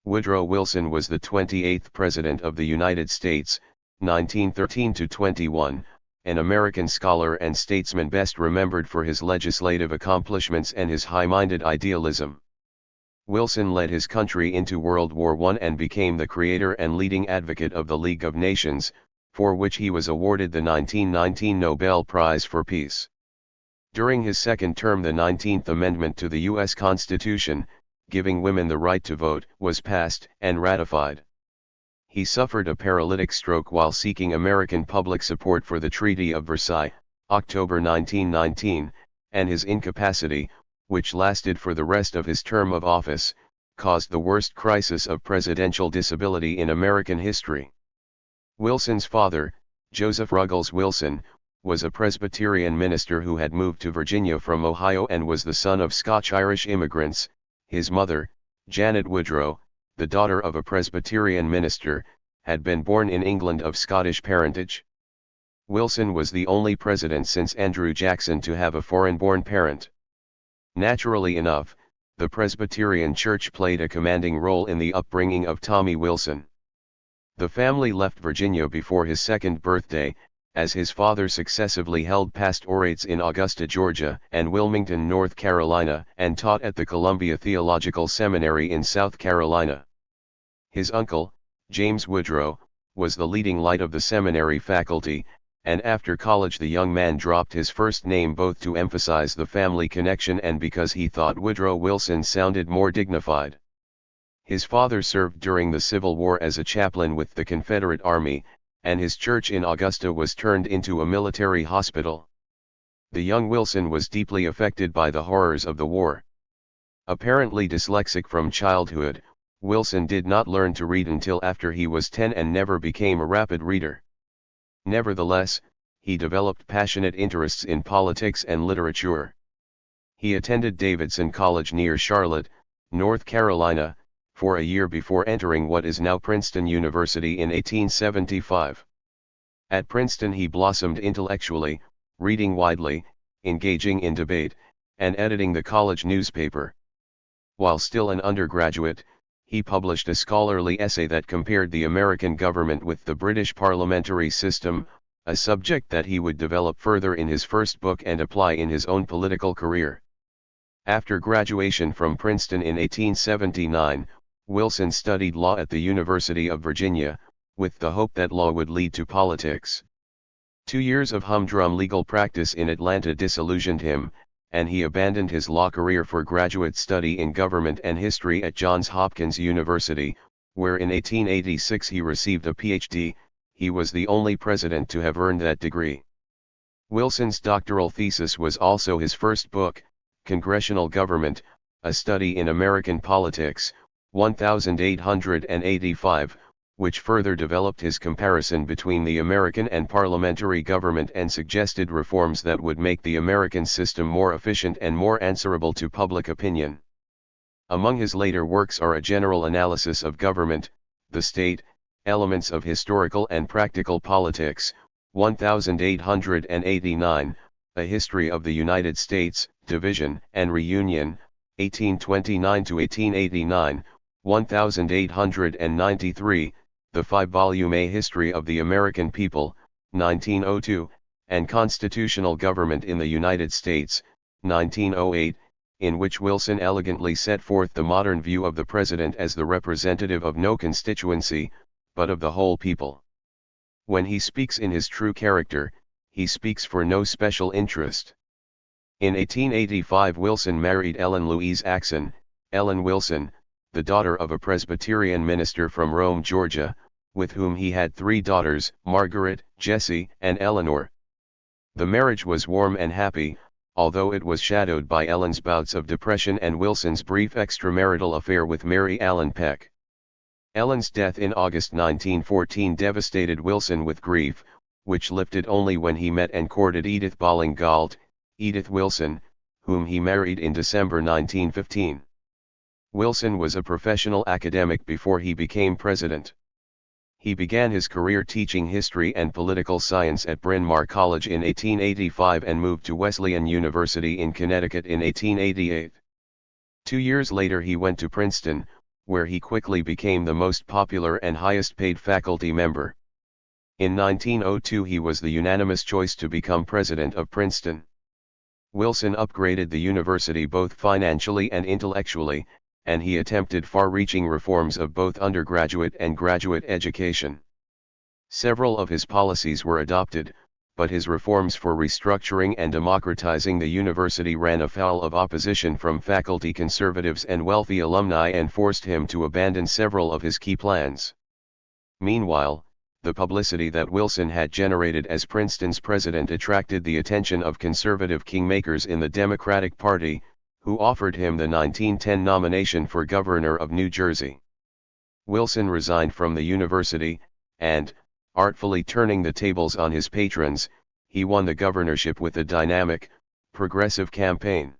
Woodrow Wilson was the 28th President of the United States, 1913–21, an American scholar and statesman best remembered for his legislative accomplishments and his high-minded idealism. Wilson led his country into World War I and became the creator and leading advocate of the League of Nations, for which he was awarded the 1919 Nobel Prize for Peace. During his second term, the 19th Amendment to the U.S. Constitution, giving women the right to vote, was passed and ratified. He suffered a paralytic stroke while seeking American public support for the Treaty of Versailles, October 1919, and his incapacity, which lasted for the rest of his term of office, caused the worst crisis of presidential disability in American history. Wilson's father, Joseph Ruggles Wilson, was a Presbyterian minister who had moved to Virginia from Ohio and was the son of Scotch-Irish immigrants. His mother, Janet Woodrow, the daughter of a Presbyterian minister, had been born in England of Scottish parentage. Wilson was the only president since Andrew Jackson to have a foreign-born parent. Naturally enough, the Presbyterian Church played a commanding role in the upbringing of Tommy Wilson. The family left Virginia before his second birthday, as his father successively held pastorates in Augusta, Georgia, and Wilmington, North Carolina, and taught at the Columbia Theological Seminary in South Carolina. His uncle, James Woodrow, was the leading light of the seminary faculty, and after college the young man dropped his first name both to emphasize the family connection and because he thought Woodrow Wilson sounded more dignified. His father served during the Civil War as a chaplain with the Confederate Army, and his church in Augusta was turned into a military hospital. The young Wilson was deeply affected by the horrors of the war. Apparently dyslexic from childhood, Wilson did not learn to read until after he was 10 and never became a rapid reader. Nevertheless, he developed passionate interests in politics and literature. He attended Davidson College near Charlotte, North Carolina, for a year before entering what is now Princeton University in 1875. At Princeton he blossomed intellectually, reading widely, engaging in debate, and editing the college newspaper. While still an undergraduate, he published a scholarly essay that compared the American government with the British parliamentary system, a subject that he would develop further in his first book and apply in his own political career. After graduation from Princeton in 1879, Wilson studied law at the University of Virginia, with the hope that law would lead to politics. 2 years of humdrum legal practice in Atlanta disillusioned him, and he abandoned his law career for graduate study in government and history at Johns Hopkins University, where in 1886 he received a Ph.D. He was the only president to have earned that degree. Wilson's doctoral thesis was also his first book, Congressional Government, A Study in American Politics, 1885, which further developed his comparison between the American and parliamentary government and suggested reforms that would make the American system more efficient and more answerable to public opinion. Among his later works are a general analysis of government, the state, elements of historical and practical politics, 1889, A History of the United States, Division and Reunion, 1829–1889, 1893, the 5-volume A History of the American People, 1902, and Constitutional Government in the United States, 1908, in which Wilson elegantly set forth the modern view of the president as the representative of no constituency, but of the whole people. When he speaks in his true character, he speaks for no special interest. In 1885 Wilson married Ellen Louise Axon, Ellen Wilson, the daughter of a Presbyterian minister from Rome, Georgia, with whom he had 3 daughters, Margaret, Jessie, and Eleanor. The marriage was warm and happy, although it was shadowed by Ellen's bouts of depression and Wilson's brief extramarital affair with Mary Allen Peck. Ellen's death in August 1914 devastated Wilson with grief, which lifted only when he met and courted Edith Bolling Galt, Edith Wilson, whom he married in December 1915. Wilson was a professional academic before he became president. He began his career teaching history and political science at Bryn Mawr College in 1885 and moved to Wesleyan University in Connecticut in 1888. 2 years later he went to Princeton, where he quickly became the most popular and highest-paid faculty member. In 1902 he was the unanimous choice to become president of Princeton. Wilson upgraded the university both financially and intellectually, and he attempted far-reaching reforms of both undergraduate and graduate education. Several of his policies were adopted, but his reforms for restructuring and democratizing the university ran afoul of opposition from faculty conservatives and wealthy alumni and forced him to abandon several of his key plans. Meanwhile, the publicity that Wilson had generated as Princeton's president attracted the attention of conservative kingmakers in the Democratic Party, who offered him the 1910 nomination for governor of New Jersey. Wilson resigned from the university, and, artfully turning the tables on his patrons, he won the governorship with a dynamic, progressive campaign.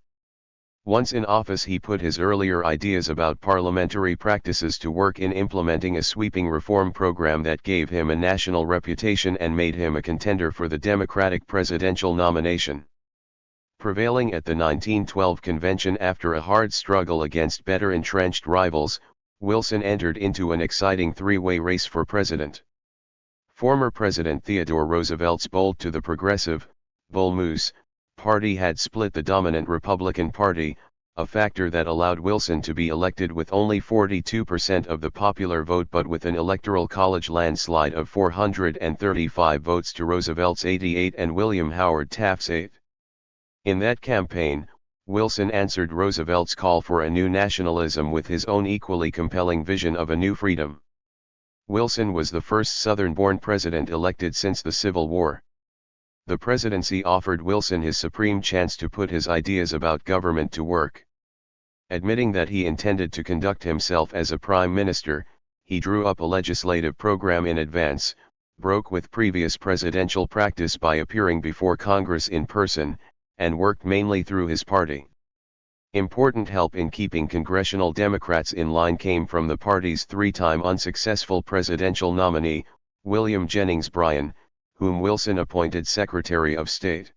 Once in office he put his earlier ideas about parliamentary practices to work in implementing a sweeping reform program that gave him a national reputation and made him a contender for the Democratic presidential nomination. Prevailing at the 1912 convention after a hard struggle against better entrenched rivals, Wilson entered into an exciting three-way race for president. Former President Theodore Roosevelt's bold to the progressive, Bull Moose, party had split the dominant Republican Party, a factor that allowed Wilson to be elected with only 42% of the popular vote but with an electoral college landslide of 435 votes to Roosevelt's 88 and William Howard Taft's 8. In that campaign, Wilson answered Roosevelt's call for a new nationalism with his own equally compelling vision of a new freedom. Wilson was the first Southern-born president elected since the Civil War. The presidency offered Wilson his supreme chance to put his ideas about government to work. Admitting that he intended to conduct himself as a prime minister, he drew up a legislative program in advance, broke with previous presidential practice by appearing before Congress in person, and worked mainly through his party. Important help in keeping congressional Democrats in line came from the party's three-time unsuccessful presidential nominee, William Jennings Bryan, whom Wilson appointed Secretary of State.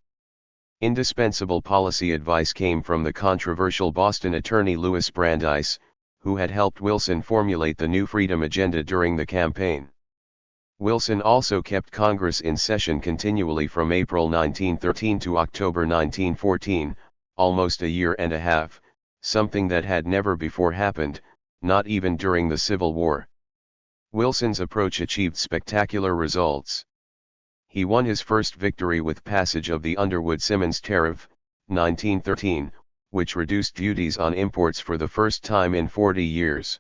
Indispensable policy advice came from the controversial Boston attorney Louis Brandeis, who had helped Wilson formulate the New Freedom agenda during the campaign. Wilson also kept Congress in session continually from April 1913 to October 1914, almost a year and a half, something that had never before happened, not even during the Civil War. Wilson's approach achieved spectacular results. He won his first victory with passage of the Underwood-Simmons Tariff, 1913, which reduced duties on imports for the first time in 40 years.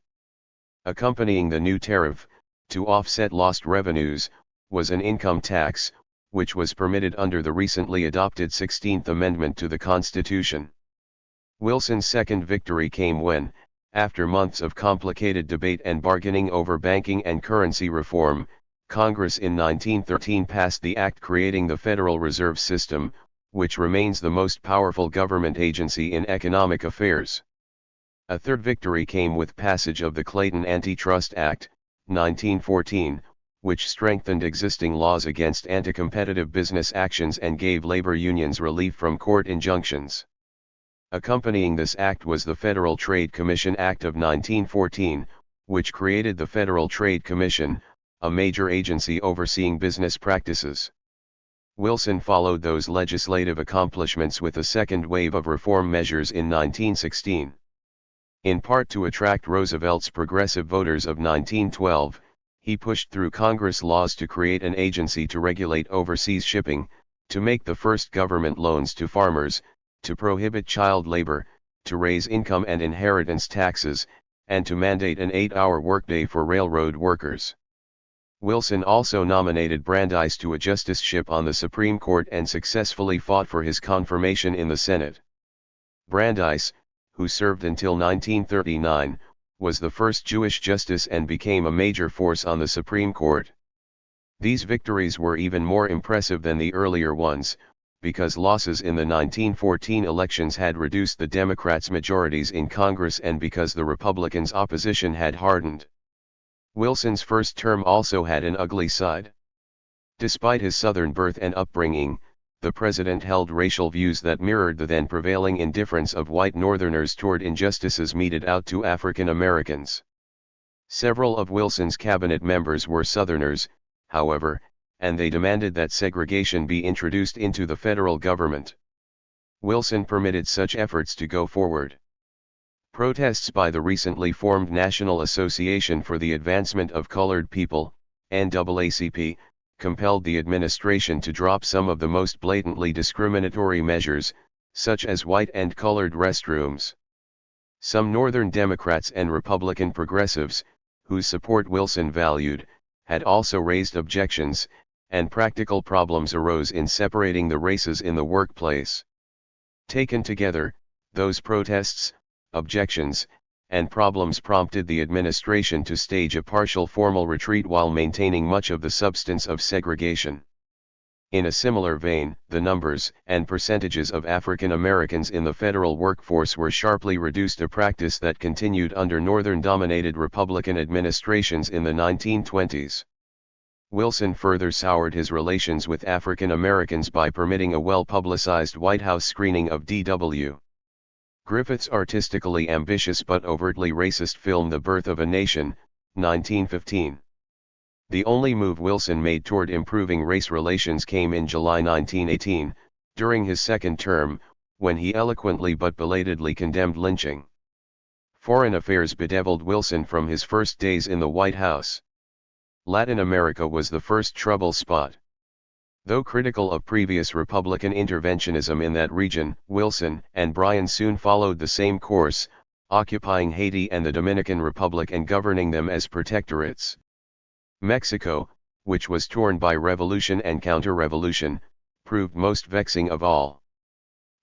Accompanying the new tariff, to offset lost revenues, was an income tax, which was permitted under the recently adopted 16th Amendment to the Constitution. Wilson's second victory came when, after months of complicated debate and bargaining over banking and currency reform, Congress in 1913 passed the act creating the Federal Reserve System, which remains the most powerful government agency in economic affairs. A third victory came with passage of the Clayton Antitrust Act, 1914, which strengthened existing laws against anti-competitive business actions and gave labor unions relief from court injunctions. Accompanying this act was the Federal Trade Commission Act of 1914, which created the Federal Trade Commission, a major agency overseeing business practices. Wilson followed those legislative accomplishments with a second wave of reform measures in 1916. In part to attract Roosevelt's progressive voters of 1912, he pushed through Congress laws to create an agency to regulate overseas shipping, to make the first government loans to farmers, to prohibit child labor, to raise income and inheritance taxes, and to mandate an 8-hour workday for railroad workers. Wilson also nominated Brandeis to a justiceship on the Supreme Court and successfully fought for his confirmation in the Senate. Brandeis, who served until 1939, was the first Jewish justice and became a major force on the Supreme Court. These victories were even more impressive than the earlier ones, because losses in the 1914 elections had reduced the Democrats' majorities in Congress and because the Republicans' opposition had hardened. Wilson's first term also had an ugly side. Despite his Southern birth and upbringing, the president held racial views that mirrored the then prevailing indifference of white Northerners toward injustices meted out to African Americans. Several of Wilson's cabinet members were Southerners, however, and they demanded that segregation be introduced into the federal government. Wilson permitted such efforts to go forward. Protests by the recently formed National Association for the Advancement of Colored People, NAACP, compelled the administration to drop some of the most blatantly discriminatory measures, such as white and colored restrooms. Some Northern Democrats and Republican progressives, whose support Wilson valued, had also raised objections, and practical problems arose in separating the races in the workplace. Taken together, those protests, objections, and problems prompted the administration to stage a partial formal retreat while maintaining much of the substance of segregation. In a similar vein, the numbers and percentages of African Americans in the federal workforce were sharply reduced, a practice that continued under Northern-dominated Republican administrations in the 1920s. Wilson further soured his relations with African Americans by permitting a well-publicized White House screening of D.W. Griffith's artistically ambitious but overtly racist film The Birth of a Nation, 1915. The only move Wilson made toward improving race relations came in July 1918, during his second term, when he eloquently but belatedly condemned lynching. Foreign affairs bedeviled Wilson from his first days in the White House. Latin America was the first trouble spot. Though critical of previous Republican interventionism in that region, Wilson and Bryan soon followed the same course, occupying Haiti and the Dominican Republic and governing them as protectorates. Mexico, which was torn by revolution and counter-revolution, proved most vexing of all.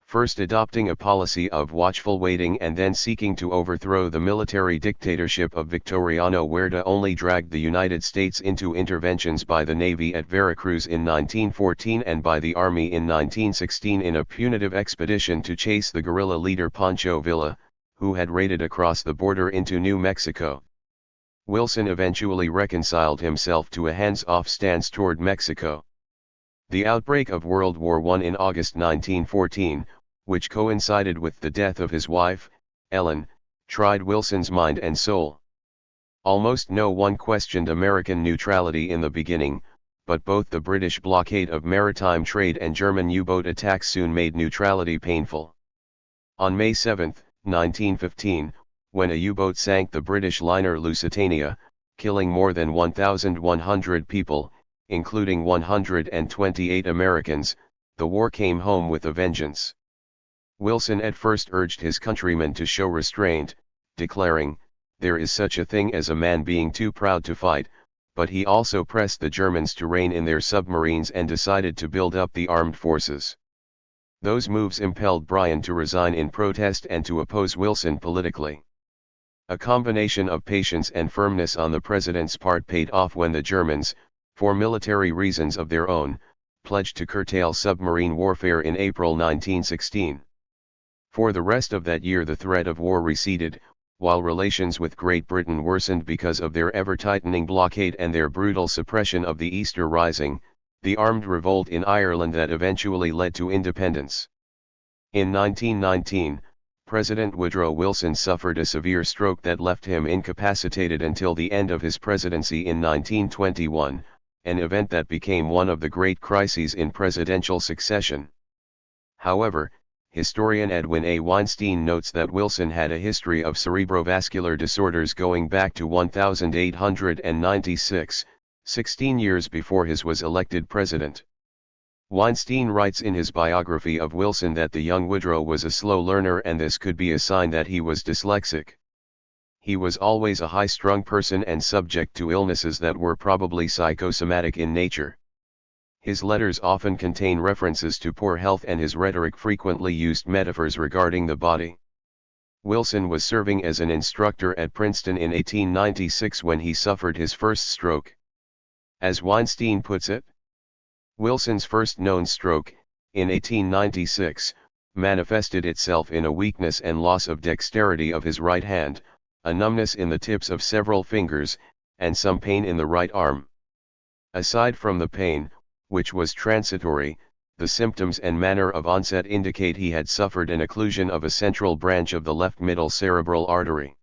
First adopting a policy of watchful waiting and then seeking to overthrow the military dictatorship of Victoriano Huerta only dragged the United States into interventions by the Navy at Veracruz in 1914 and by the Army in 1916 in a punitive expedition to chase the guerrilla leader Pancho Villa, who had raided across the border into New Mexico. Wilson eventually reconciled himself to a hands-off stance toward Mexico. The outbreak of World War I in August 1914, which coincided with the death of his wife, Ellen, tried Wilson's mind and soul. Almost no one questioned American neutrality in the beginning, but both the British blockade of maritime trade and German U-boat attacks soon made neutrality painful. On May 7, 1915, when a U-boat sank the British liner Lusitania, killing more than 1,100 people, including 128 Americans, the war came home with a vengeance. Wilson at first urged his countrymen to show restraint, declaring, "There is such a thing as a man being too proud to fight," but he also pressed the Germans to rein in their submarines and decided to build up the armed forces. Those moves impelled Bryan to resign in protest and to oppose Wilson politically. A combination of patience and firmness on the president's part paid off when the Germans, for military reasons of their own, pledged to curtail submarine warfare in April 1916. For the rest of that year the threat of war receded, while relations with Great Britain worsened because of their ever-tightening blockade and their brutal suppression of the Easter Rising, the armed revolt in Ireland that eventually led to independence. In 1919, President Woodrow Wilson suffered a severe stroke that left him incapacitated until the end of his presidency in 1921, an event that became one of the great crises in presidential succession. However, historian Edwin A. Weinstein notes that Wilson had a history of cerebrovascular disorders going back to 1896, 16 years before he was elected president. Weinstein writes in his biography of Wilson that the young Woodrow was a slow learner and this could be a sign that he was dyslexic. He was always a high-strung person and subject to illnesses that were probably psychosomatic in nature. His letters often contain references to poor health and his rhetoric frequently used metaphors regarding the body. Wilson was serving as an instructor at Princeton in 1896 when he suffered his first stroke. As Weinstein puts it, Wilson's first known stroke, in 1896, manifested itself in a weakness and loss of dexterity of his right hand, a numbness in the tips of several fingers, and some pain in the right arm. Aside from the pain, which was transitory, the symptoms and manner of onset indicate he had suffered an occlusion of a central branch of the left middle cerebral artery.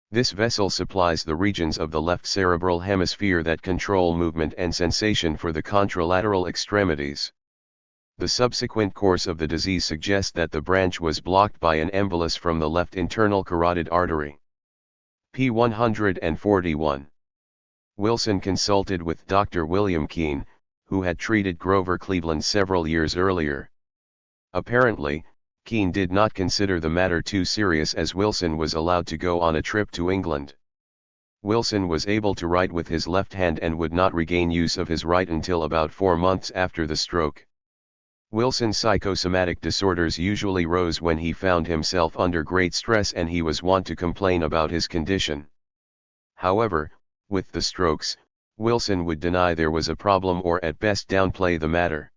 This vessel supplies the regions of the left cerebral hemisphere that control movement and sensation for the contralateral extremities. The subsequent course of the disease suggests that the branch was blocked by an embolus from the left internal carotid artery. p. 141. Wilson consulted with Dr. William Keene, who had treated Grover Cleveland several years earlier. Apparently, Keene did not consider the matter too serious as Wilson was allowed to go on a trip to England. Wilson was able to write with his left hand and would not regain use of his right until about 4 months after the stroke. Wilson's psychosomatic disorders usually rose when he found himself under great stress, and he was wont to complain about his condition. However, with the strokes, Wilson would deny there was a problem or at best downplay the matter.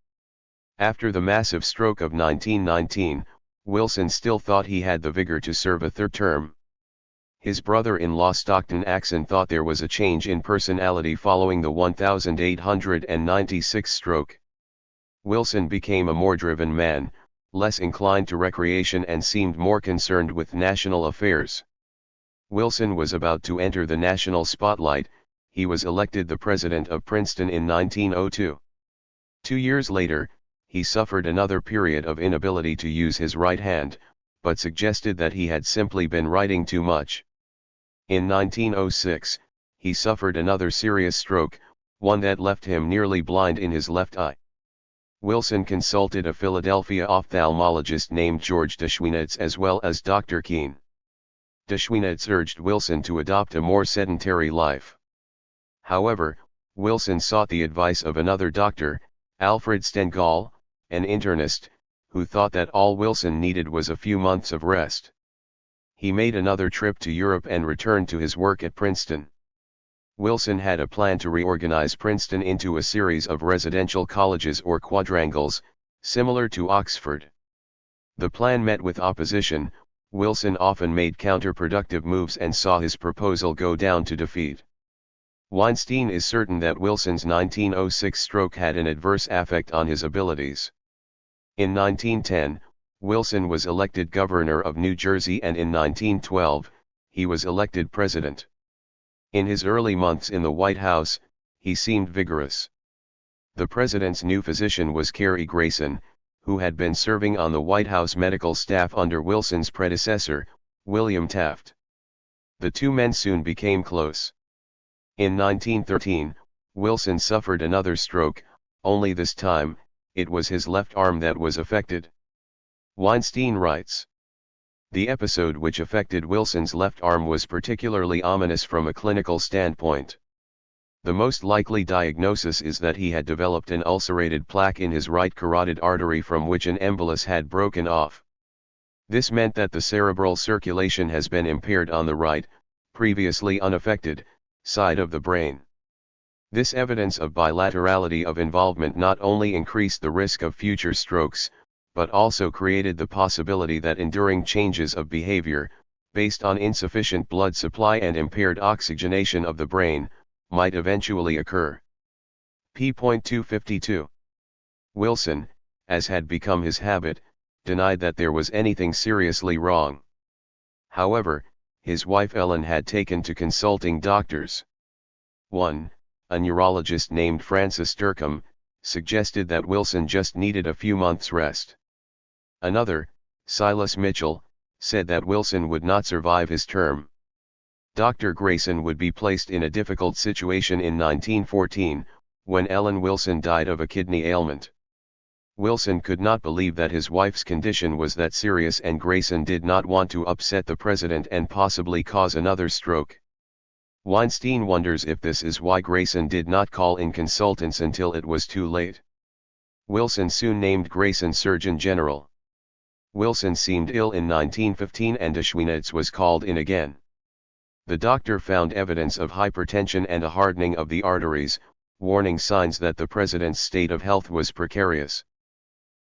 After the massive stroke of 1919, Wilson still thought he had the vigor to serve a third term. His brother-in-law Stockton Axon thought there was a change in personality following the 1896 stroke. Wilson became a more driven man, less inclined to recreation, and seemed more concerned with national affairs. Wilson was about to enter the national spotlight. He was elected the president of Princeton in 1902. 2 years later, he suffered another period of inability to use his right hand, but suggested that he had simply been writing too much. In 1906, he suffered another serious stroke, one that left him nearly blind in his left eye. Wilson consulted a Philadelphia ophthalmologist named George Deschwinitz as well as Dr. Keene. Deschwinitz urged Wilson to adopt a more sedentary life. However, Wilson sought the advice of another doctor, Alfred Stengall, an internist, who thought that all Wilson needed was a few months of rest. He made another trip to Europe and returned to his work at Princeton. Wilson had a plan to reorganize Princeton into a series of residential colleges or quadrangles, similar to Oxford. The plan met with opposition. Wilson often made counterproductive moves and saw his proposal go down to defeat. Weinstein is certain that Wilson's 1906 stroke had an adverse effect on his abilities. In 1910, Wilson was elected governor of New Jersey, and in 1912, he was elected president. In his early months in the White House, he seemed vigorous. The president's new physician was Cary Grayson, who had been serving on the White House medical staff under Wilson's predecessor, William Taft. The two men soon became close. In 1913, Wilson suffered another stroke, only this time, it was his left arm that was affected. Weinstein writes, "The episode which affected Wilson's left arm was particularly ominous from a clinical standpoint. The most likely diagnosis is that he had developed an ulcerated plaque in his right carotid artery from which an embolus had broken off. This meant that the cerebral circulation has been impaired on the right, previously unaffected, side of the brain. This evidence of bilaterality of involvement not only increased the risk of future strokes, but also created the possibility that enduring changes of behavior, based on insufficient blood supply and impaired oxygenation of the brain, might eventually occur." p. 252. Wilson, as had become his habit, denied that there was anything seriously wrong. However, his wife Ellen had taken to consulting doctors. One, a neurologist named Francis Dercum, suggested that Wilson just needed a few months' rest. Another, Silas Mitchell, said that Wilson would not survive his term. Dr. Grayson would be placed in a difficult situation in 1914, when Ellen Wilson died of a kidney ailment. Wilson could not believe that his wife's condition was that serious, and Grayson did not want to upset the president and possibly cause another stroke. Weinstein wonders if this is why Grayson did not call in consultants until it was too late. Wilson soon named Grayson Surgeon General. Wilson seemed ill in 1915 and Deschwinitz was called in again. The doctor found evidence of hypertension and a hardening of the arteries, warning signs that the president's state of health was precarious.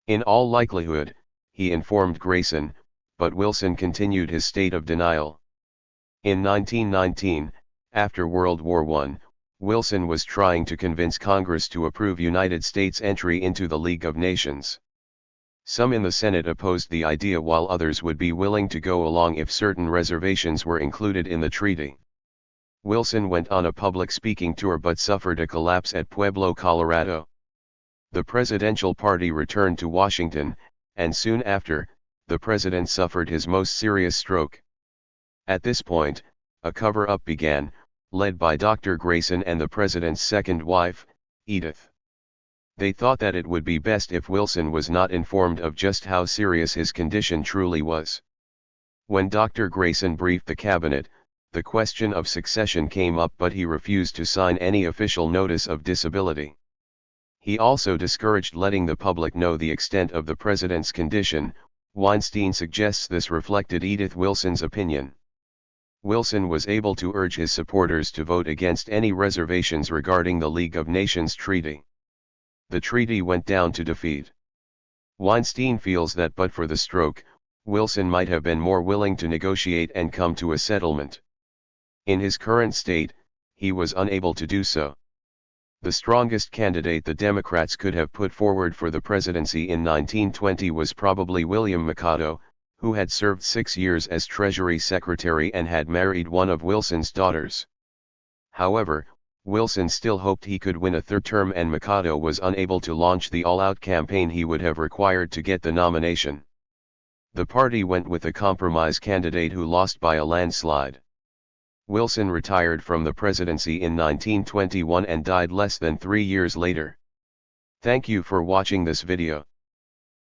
In all likelihood, he informed Grayson, but Wilson continued his state of denial. In 1919, after World War I, Wilson was trying to convince Congress to approve United States' entry into the League of Nations. Some in the Senate opposed the idea while others would be willing to go along if certain reservations were included in the treaty. Wilson went on a public speaking tour but suffered a collapse at Pueblo, Colorado. The presidential party returned to Washington, and soon after, the president suffered his most serious stroke. At this point, a cover-up began, led by Dr. Grayson and the president's second wife, Edith. They thought that it would be best if Wilson was not informed of just how serious his condition truly was. When Dr. Grayson briefed the cabinet, the question of succession came up but he refused to sign any official notice of disability. He also discouraged letting the public know the extent of the president's condition. Weinstein suggests this reflected Edith Wilson's opinion. Wilson was able to urge his supporters to vote against any reservations regarding the League of Nations Treaty. The treaty went down to defeat. Weinstein feels that but for the stroke, Wilson might have been more willing to negotiate and come to a settlement. In his current state, he was unable to do so. The strongest candidate the Democrats could have put forward for the presidency in 1920 was probably William Mikado, who had served 6 years as Treasury Secretary and had married one of Wilson's daughters. However, Wilson still hoped he could win a third term and Mikado was unable to launch the all-out campaign he would have required to get the nomination. The party went with a compromise candidate who lost by a landslide. Wilson retired from the presidency in 1921 and died less than 3 years later. Thank you for watching this video.